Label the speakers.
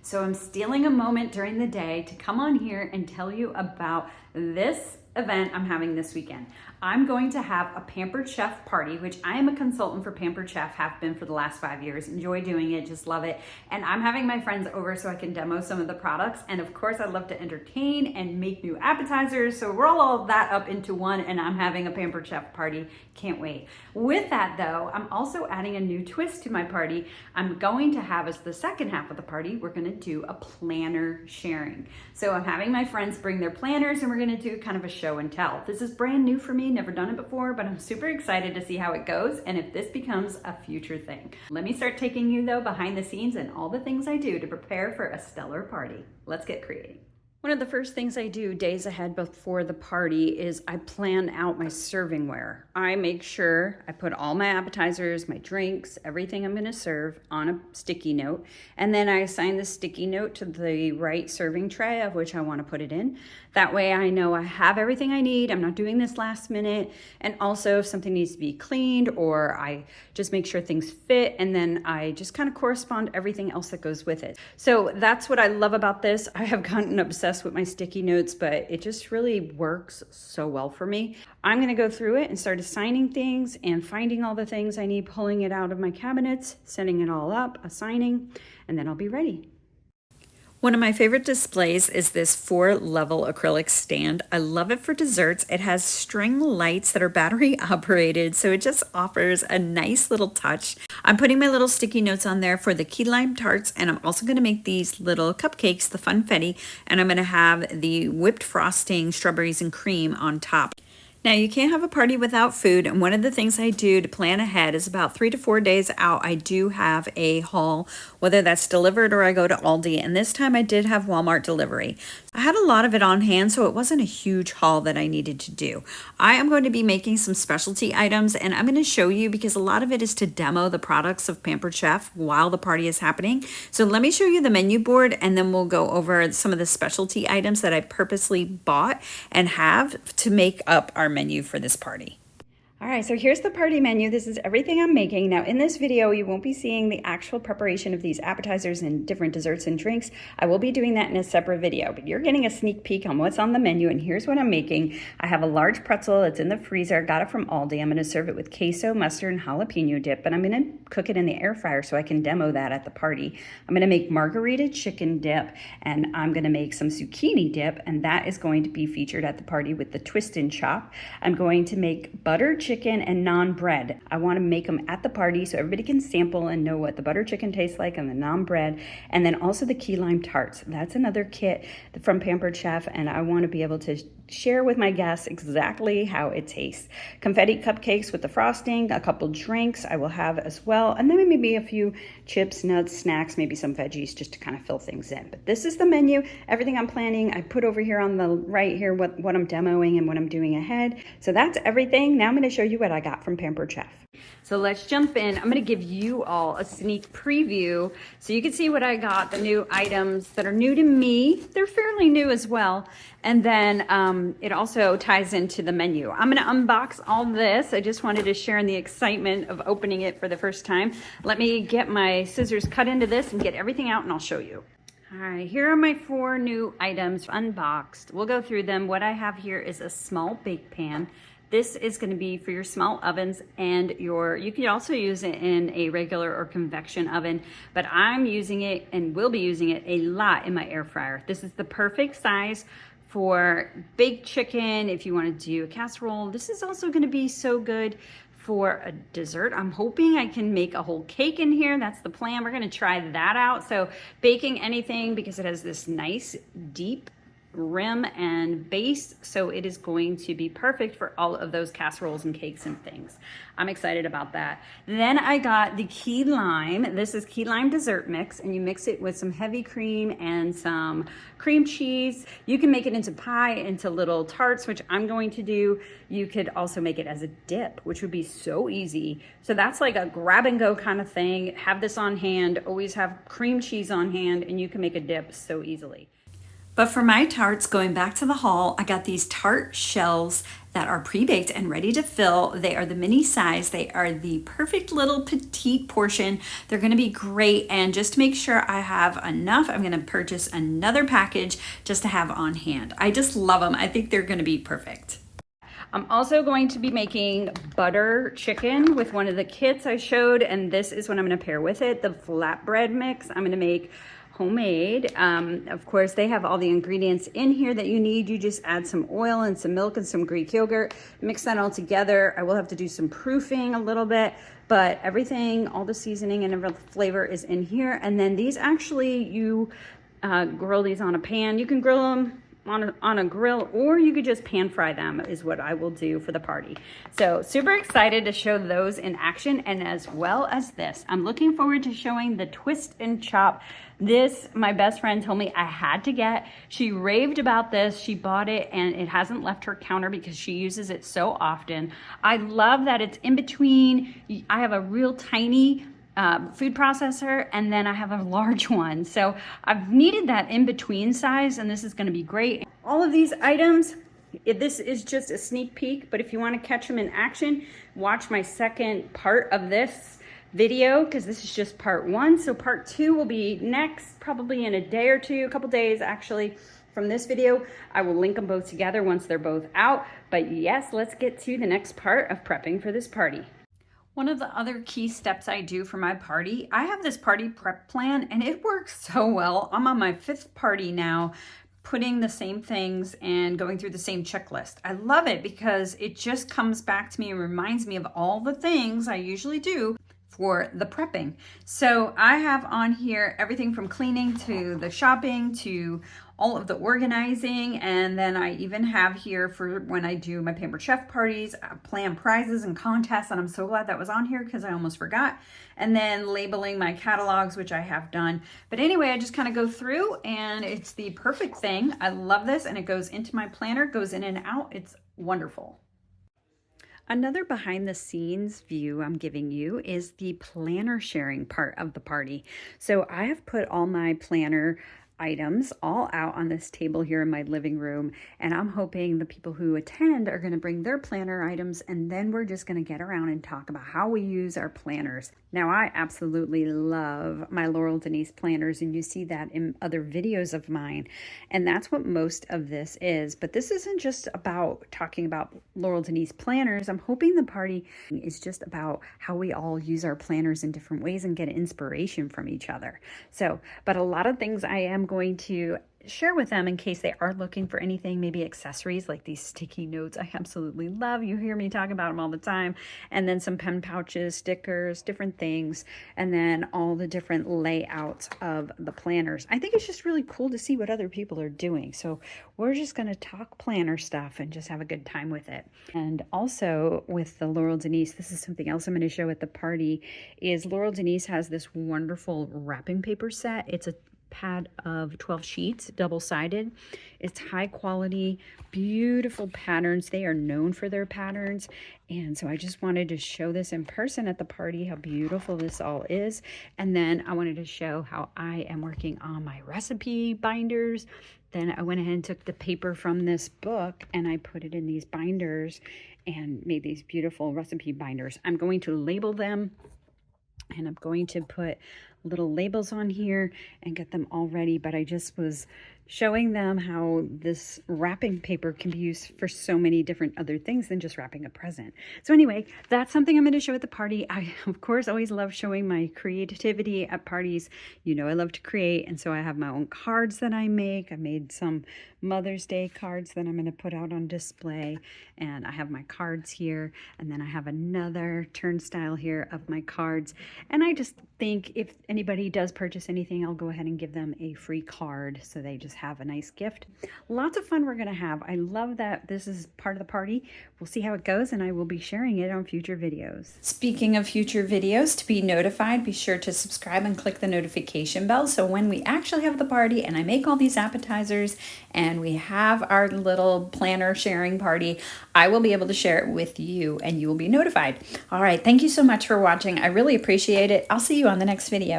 Speaker 1: So I'm stealing a moment during the day to come on here and tell you about this event I'm having this weekend. I'm going to have a Pampered Chef Party, which I am a consultant for Pampered Chef, have been for the last 5 years. Enjoy doing it, just love it. And I'm having my friends over so I can demo some of the products. And of course, I love to entertain and make new appetizers. So roll all of that up into one, and I'm having a Pampered Chef Party. Can't wait. With that though, I'm also adding a new twist to my party. I'm going to have, as the second half of the party, we're gonna do a planner sharing. So I'm having my friends bring their planners and we're gonna do kind of a show and tell. This is brand new for me, never done it before, but I'm super excited to see how it goes and if this becomes a future thing. Let me start taking you though behind the scenes and all the things I do to prepare for a stellar party. Let's get creating. One of the first things I do days ahead before the party is I plan out my servingware. I make sure I put all my appetizers, my drinks, everything I'm gonna serve on a sticky note, and then I assign the sticky note to the right serving tray of which I wanna put it in. That way I know I have everything I need, I'm not doing this last minute, and also if something needs to be cleaned or I just make sure things fit, and then I just kind of correspond everything else that goes with it. So that's what I love about this. I have gotten obsessed with my sticky notes, but it just really works so well for me. I'm gonna go through it and start assigning things and finding all the things I need, pulling it out of my cabinets, setting it all up, assigning, and then I'll be ready. One of my favorite displays is this 4-level acrylic stand. I love it for desserts. It has string lights that are battery operated, so it just offers a nice little touch. I'm putting my little sticky notes on there for the key lime tarts, and I'm also gonna make these little cupcakes, the funfetti, and I'm gonna have the whipped frosting, strawberries and cream on top. Now you can't have a party without food, and one of the things I do to plan ahead is about 3 to 4 days out, I do have a haul, whether that's delivered or I go to Aldi, and this time I did have Walmart delivery. I had a lot of it on hand, so it wasn't a huge haul that I needed to do. I am going to be making some specialty items, and I'm going to show you because a lot of it is to demo the products of Pampered Chef while the party is happening. So let me show you the menu board, and then we'll go over some of the specialty items that I purposely bought and have to make up our menu for this party. All right, so here's the party menu. This is everything I'm making. Now in this video, you won't be seeing the actual preparation of these appetizers and different desserts and drinks. I will be doing that in a separate video, but you're getting a sneak peek on what's on the menu, and here's what I'm making. I have a large pretzel. It's in the freezer. Got it from Aldi. I'm gonna serve it with queso, mustard, and jalapeno dip, but I'm gonna cook it in the air fryer so I can demo that at the party. I'm gonna make margarita chicken dip, and I'm gonna make some zucchini dip, and that is going to be featured at the party with the twist and chop. I'm going to make buttered chicken and naan bread. I want to make them at the party so everybody can sample and know what the butter chicken tastes like and the naan bread, and then also the key lime tarts. That's another kit from Pampered Chef, and I want to be able to share with my guests exactly how it tastes. Confetti cupcakes with the frosting, a couple drinks I will have as well, and then maybe a few chips, nuts, snacks, maybe some veggies just to kind of fill things in. But this is the menu, everything I'm planning. I put over here on the right here what I'm demoing and what I'm doing ahead. So that's everything. Now I'm going to show you what I got from Pampered Chef. So let's jump in. I'm going to give you all a sneak preview so you can see what I got, the new items that are new to me. They're fairly new as well. And then it also ties into the menu. I'm going to unbox all this. I just wanted to share in the excitement of opening it for the first time. Let me get my scissors cut into this and get everything out, and I'll show you. All right, here are my 4 new items unboxed. We'll go through them. What I have here is a small bake pan. This is going to be for your small ovens, and you can also use it in a regular or convection oven, but I'm using it and will be using it a lot in my air fryer. This is the perfect size for baked chicken. If you want to do a casserole, this is also going to be so good for a dessert. I'm hoping I can make a whole cake in here. That's the plan. We're going to try that out. So baking anything, because it has this nice deep rim and base, so it is going to be perfect for all of those casseroles and cakes and things. I'm excited about that. Then I got the key lime. This is key lime dessert mix, and you mix it with some heavy cream and some cream cheese. You can make it into pie, into little tarts, which I'm going to do. You could also make it as a dip, which would be so easy. So that's like a grab and go kind of thing. Have this on hand, always have cream cheese on hand, and you can make a dip so easily. But for my tarts, going back to the haul, I got these tart shells that are pre-baked and ready to fill. They are the mini size. They are the perfect little petite portion. They're gonna be great. And just to make sure I have enough, I'm gonna purchase another package just to have on hand. I just love them. I think they're gonna be perfect. I'm also going to be making butter chicken with one of the kits I showed, and this is what I'm gonna pair with it, the flatbread mix. I'm gonna make homemade. Of course, they have all the ingredients in here that you need. You just add some oil and some milk and some Greek yogurt, mix that all together. I will have to do some proofing a little bit, but everything, all the seasoning and every flavor is in here. And then these actually, you grill these on a pan. You can grill them on a grill, or you could just pan fry them is what I will do for the party. So super excited to show those in action, and as well as this. I'm looking forward to showing the twist and chop. This, my best friend told me I had to get. She raved about this. She bought it and it hasn't left her counter because she uses it so often. I love that it's in between. I have a real tiny food processor, and then I have a large one. So I've needed that in-between size, and this is gonna be great. All of these items, this is just a sneak peek, but if you wanna catch them in action, watch my second part of this video, because this is just part one. So part two will be next, probably in a day or two, a couple days actually, from this video. I will link them both together once they're both out. But yes, let's get to the next part of prepping for this party. One of the other key steps I do for my party, I have this party prep plan and it works so well. I'm on my 5th party now, putting the same things and going through the same checklist. I love it because it just comes back to me and reminds me of all the things I usually do for the prepping. So I have on here everything from cleaning to the shopping to all of the organizing, and then I even have here for when I do my Pampered Chef parties, plan prizes and contests, and I'm so glad that was on here because I almost forgot. And then labeling my catalogs, which I have done. But anyway, I just kind of go through and it's the perfect thing. I love this, and it goes into my planner, goes in and out. It's wonderful. Another behind the scenes view I'm giving you is the planner sharing part of the party. So I have put all my planner items all out on this table here in my living room, and I'm hoping the people who attend are going to bring their planner items, and then we're just going to get around and talk about how we use our planners. Now, I absolutely love my Laurel Denise planners, and you see that in other videos of mine, and that's what most of this is. But this isn't just about talking about Laurel Denise planners. I'm hoping the party is just about how we all use our planners in different ways and get inspiration from each other. So, but a lot of things I am going to share with them in case they are looking for anything, maybe accessories like these sticky notes I absolutely love. You hear me talk about them all the time. And then some pen pouches, stickers, different things, and then all the different layouts of the planners. I think it's just really cool to see what other people are doing. So we're just going to talk planner stuff and just have a good time with it. And also with the Laurel Denise, this is something else I'm going to show at the party, is Laurel Denise has this wonderful wrapping paper set. It's a pad of 12 sheets, double-sided. It's high quality, beautiful patterns. They are known for their patterns, and so I just wanted to show this in person at the party, how beautiful this all is. And then I wanted to show how I am working on my recipe binders. Then I went ahead and took the paper from this book and I put it in these binders and made these beautiful recipe binders. I'm going to label them, and I'm going to put little labels on here and get them all ready. But I just was showing them how this wrapping paper can be used for so many different other things than just wrapping a present. So anyway, that's something I'm going to show at the party. I, of course, always love showing my creativity at parties. You know, I love to create, and so I have my own cards that I make. I made some Mother's Day cards that I'm going to put out on display, and I have my cards here, and then I have another turnstile here of my cards. And I just think if anybody does purchase anything, I'll go ahead and give them a free card so they just have a nice gift. Lots of fun we're going to have. I love that this is part of the party. We'll see how it goes, and I will be sharing it on future videos. Speaking of future videos, to be notified, be sure to subscribe and click the notification bell, so when we actually have the party and I make all these appetizers and we have our little planner sharing party, I will be able to share it with you and you will be notified. All right, thank you so much for watching. I really appreciate it. I'll see you on the next video.